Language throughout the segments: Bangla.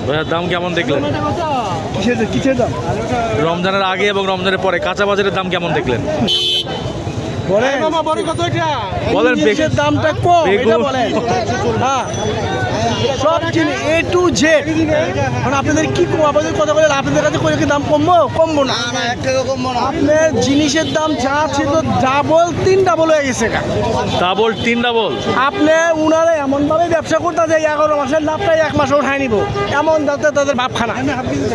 ভাইয়া দাম কেমন দেখলেন? কিসের দাম? রমজানের আগে এবং রমজানের পরে কাঁচা বাজারের দাম কেমন দেখলেন? বলেন বলেন জিনিসের দামটা কম এটা বলেন। হ্যাঁ, সব জিনিস A to Z। মানে আপনাদের কি কম, আপনাদের কথা বলেন, আপনাদের কাছে করে কি দাম কমবো না। আপনার জিনিসের দাম যা ছিল ডাবল 3 ডাবল হয়ে গেছে। Double 3 double. আপনি উনারা এমনভাবে ব্যবসা করতে যায় 11 মাসের লাভটাই 1 মাসে উঠায় নিব, এমন যাতে তাদের ভাবখানা।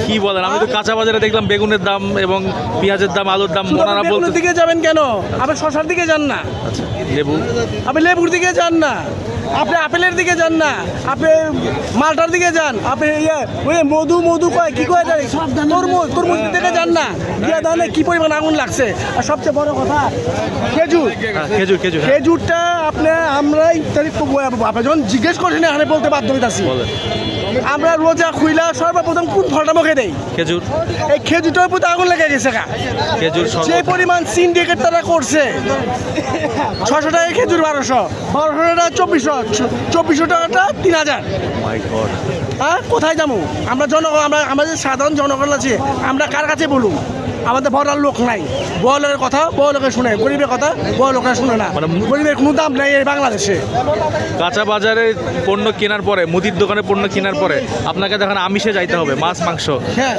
কি বলেন? আমি তো কাঁচা বাজারে দেখলাম বেগুনের দাম এবং পেঁয়াজের দাম, আলুর দাম ওনারা বলতে। বেগুনের দিকে যাবেন কেন? আপনি শসার দিকে যান না, আচ্ছা লেবু, আপনি লেবুর দিকে যান না, আপনি আপেলের দিকে যান না, আপনি মালটার দিকে যান, আপনি ওই মধু কয় কি কয় জানি তরমুজ দিকে যান না। গিয়া দানে কি পরিমাণ আগুন লাগছে। আর সবচেয়ে বড় কথা খেজুর, খেজুরটা আপনি আমরা ইত্যাদি আপনি যখন জিজ্ঞেস করছেন এখানে বলতে বাধ্য হইতাছি। আমরা রোজা খুইলা সর্বপ্রথম কোন ফলটা মুখে দেই? খেজুর। এই খেজুরটার প্রতি আগুন লেগে গেছে। খেজুর যে পরিমাণ সিন্ডিকেট তারা করছে, 600 টাকা খেজুর 1200 টাকা 2400 টাকাটা 3000। হ্যাঁ, কোথায় যাবো আমরা? জনগণ, আমরা আমাদের সাধারণ জনগণ আছে, আমরা কার কাছে বলুন? আমাদের বড়ার লোক নাই। বড় লোকের কথা বড় লোকে শুনে, গরিবের কথা বড় লোকেরা শুনে না। গরিবের কোনো দাম নেই এই বাংলাদেশে। কাঁচা বাজারে পণ্য কেনার পরে, মুদির দোকানে পণ্য কেনার পরে আপনাকে দেখেন আমিষে যাইতে হবে, মাছ মাংস।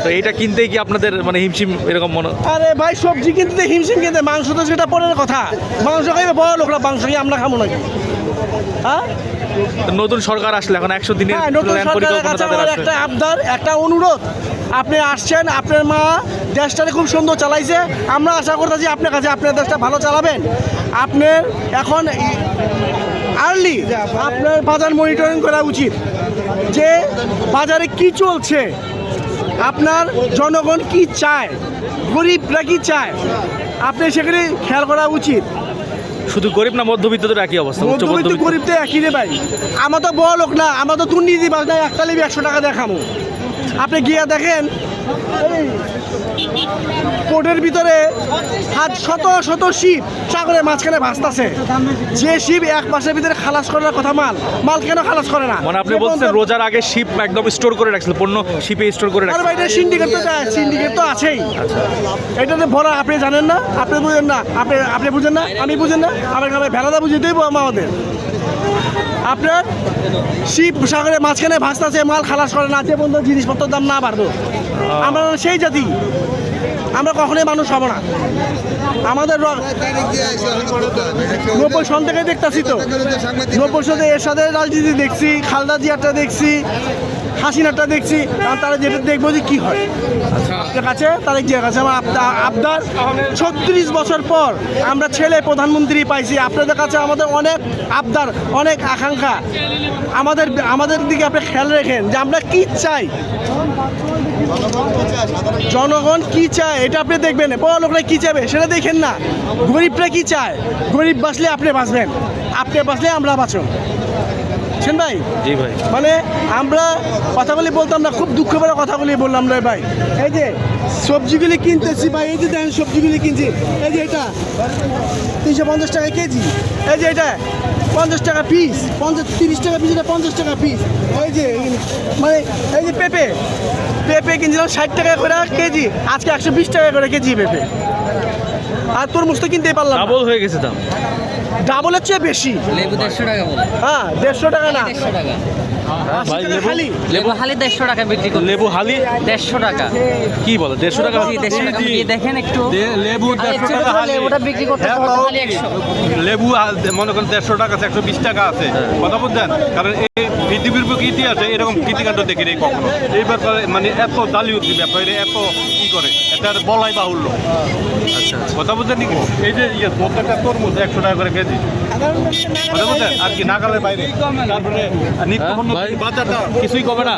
তো এইটা কিনতেই কি আপনাদের মানে হিমশিম এরকম মনে? আরে ভাই, সবজি কিনতে হিমশিম কিনতে, মাংস তো সেটা পরের কথা। মাংস খাইবে বড় লোকরা, মাংস কি আমরা খাবো নাকি? হ্যাঁ, নতুন সরকার আসলে এখন 100 দিনের নতুন সরকারের কাছে আমার একটা আবদার, একটা অনুরোধ। আপনি আসছেন, আপনার মা দেশটাকে খুব সুন্দর চালাইছে, আমরা আশা করতেছি আপনার কাছে আপনার দেশটা ভালো চালাবেন। আপনার এখন আর্লি আপনার বাজার মনিটরিং করা উচিত, যে বাজারে কি চলছে, আপনার জনগণ কি চায়, গরিবরা কি চায়, আপনি সেখানে খেয়াল করা উচিত। শুধু গরিব না, মধ্যবিত্তদের একই অবস্থা। মধ্যবিত্ত গরিব তো একই রে ভাই। আমার তো বড় লোক না, আমার তো দুর্নীতি বাজ নাই, একটা লিবি 100 টাকা দেখাবো। আপনি গিয়া দেখেন কোর্টের ভিতরে শত শিপ সাগরের মাঝখানে ভাসতেছে। যে শিপ 1 মাসের ভিতরে খালাস করার কথা, মাল কেন খালাস করে না? মানে আপনি বলছেন রোজার আগে শিপ একদম স্টোর করে রাখছিল, পণ্য শিপে স্টোর করে রাখছিল। আর ভাই, এটা সিন্ডিকেট তো আছেই। এটাতে ভরা, আপনি জানেন না, আপনি বুঝেন না, আপনি বুঝেন না, আমি বুঝেন না, আমার ভেলাদা বুঝে দেবো আমাদের। আপনার শিপ সাগরের মাঝখানে ভাসতেছে, মাল খালাস করে না, যে পর্যন্ত জিনিসপত্রের দাম না বাড়বো। আমরা সেই জাতি, আমরা কখনোই মানুষ হব না। আমাদের 90 সন থেকে দেখতেছি তো, 90 সনে এর সাথে রাজনীতি দেখছি, খালেদা জিয়ারটা দেখছি, হাসিনাটা দেখছি। তারা যেটা দেখবো যে কী হয় আপনার কাছে, তারা জিয়ার কাছে আমার আবদার, 36 বছর পর আমরা ছেলে প্রধানমন্ত্রী পাইছি। আপনাদের কাছে আমাদের অনেক আবদার, অনেক আকাঙ্ক্ষা। আমাদের দিকে আপনি খেয়াল রাখেন যে আমরা কি চাই, জনগণ কি চায় এটা আপনি দেখবেন। বড় লোকরা কি চাইবে সেটা দেখেন না, গরিবরা কি চায়। গরিব বাঁচলে আপনি বাঁচবেন, আপনি বাঁচলে আমরা বাঁচব। ভাই, জি ভাই, মানে আমরা কথাগুলি বলতাম না, খুব দুঃখ ভরা কথাগুলি বললাম রে ভাই। এই যে সবজিগুলি কিনতেছি ভাই, এই যে দেখেন সবজিগুলি কিনছি, এই যে এটা 350 টাকা কেজি, এই যে এটা 50 টাকা পিস, 30 টাকা পিস, এটা 50 টাকা পিস। এই যে মানে এই যে পেঁপে কিনছিলাম 60 টাকা করে কেজি, আজকে 120 টাকা করে কেজি পেঁপে। আর তরমুজ তো কিনতেই পারলাম, ডাবল হয়ে গেছে দাম, ডাবলের চেয়ে বেশি। লেবু 150 টাকা বলে। হ্যাঁ, 150 টাকা না, 150 টাকা। ভাই লেবু হালি 150 টাকা বিক্রি করে। লেবু হালি 150 টাকা। কি বলে 150 টাকা? 150 টাকা দিয়ে দেখেন একটু। লেবু 150 টাকা হালি। লেবুটা বিক্রি করতে হালি 100। লেবু মনে করেন 150 টাকা আছে, 120 টাকা আছে। কথা বলছেন, কারণ এই পৃথিবীর বুকে ইতিহাসে এরকম কৃতিকাণ্ড দেখি নেই কখনো। এইবার মানে এত জালিয়াতি ব্যাপারে এত কি করে, এটা বলাই বাহুল্য। আচ্ছা, কথা বলছেন নাকি? এই যে প্রত্যেকটা তরমুজ 100 টাকা করে কেজি। কথা বলছেন আর কি, নাগালের বাইরে। তারপরে নিত্যপণ্য বাজারটা কিছুই কমে না,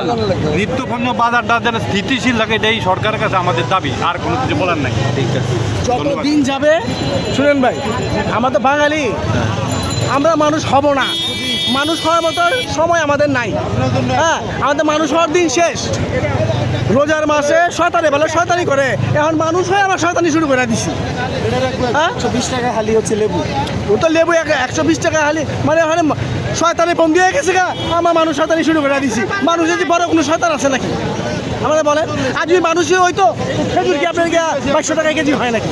নিত্যপণ্য বাজারটা যেন স্থিতিশীল থাকে, এটাই সরকারের কাছে আমাদের দাবি, আর কোনো কিছু বলার নাই। ঠিক আছে, যত দিন যাবে, শুনেন ভাই, আমরা তো বাঙালি, আমরা মানুষ হব না। মানুষ হওয়ার মতো সময় আমাদের নাই। হ্যাঁ, আমাদের মানুষ হওয়ার দিন শেষ। রোজার মাসে শয়তানি বলে শয়তানি করে, এখন মানুষ হয়ে আমরা শয়তানি শুরু করে দিছি। হ্যাঁ, 120 টাকা হালি হচ্ছে লেবু, ও তো লেবু 120 টাকা হালি, মানে ওখানে শয়তানে বন্দি হয়ে গেছে গা, আমার মানুষ শয়তানি শুরু করে দিছি। মানুষের যে বড় কোনো শয়তান আছে নাকি আমাদের বলেন? আর যদি মানুষই হয়তো খেজুর কি আপনার 200 টাকা কেজি হয় নাকি?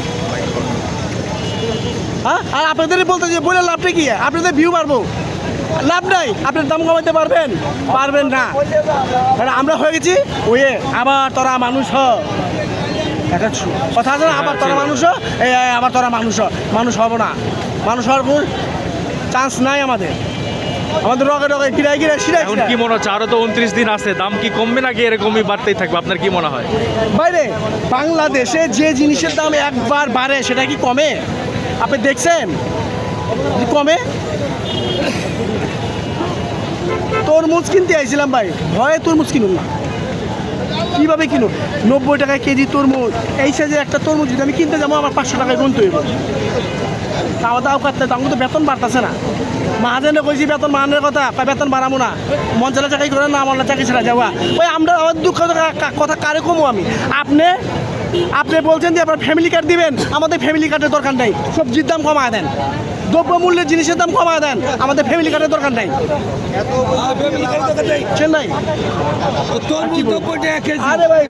হ্যাঁ, আর আপনাদের বলতে যে বলে লাভটা কি? আপনাদের ভিউ বাড়বো, লাভ নাই। আপনার দাম কমাতে পারবেন? পারবেন না। কারণ আমরা হয়ে গেছি ওই আবার তোরা মানুষ হ, একটা কথা আছে না, আবার তোরা মানুষ হ, এই আবার তোরা মানুষ হ। মানুষ হব না, মানুষ হওয়ার কোনো চান্স নাই আমাদের। আমাদের রগে রগে গিরাই গিরাই শিরাই এখন কি মনে হচ্ছে আরো তো 29 দিন আছে, দাম কি কমবে নাকি এরকমই বাড়তেই থাকবে? আপনার কি মনে হয়? বাইরে বাংলাদেশে যে জিনিসের দাম একবার বাড়ে সেটা কি কমে? আপনি দেখছেন যে কমে? তরমুজ কিনতে আইছিলাম ভাই, ভয়ে তরমুজ কিনুন না। কীভাবে কিনুন? 90 টাকায় কেজি তরমুজ। এই সাইজের একটা তরমুজ যদি আমি কিনতে যাবো আমার 500 টাকায় গুনতে হইব। খাওয়া দাওয়া করতে তখন তো বেতন বাড়তেছে না। মাহাজনে কইছি বেতন বাড়ানোর কথা, বেতন বাড়াবো না, মন চালা চাকরি করে না, আমার চাকরি ছাড়া যাওয়া। ওই আমরা আমার দুঃখ কথা কারে কমো আমি? আপনি বলছেন যে আপনার ফ্যামিলি কার্ড দিবেন, আমাদের ফ্যামিলি কার্ডের দরকার নেই। সবজির দাম কমায় দেন, দ্রব্যমূল্যের জিনিসের দাম কমায় দেন, আমাদের ফ্যামিলি কার্ডের দরকার নেই। চেন্নাই আরে ভাই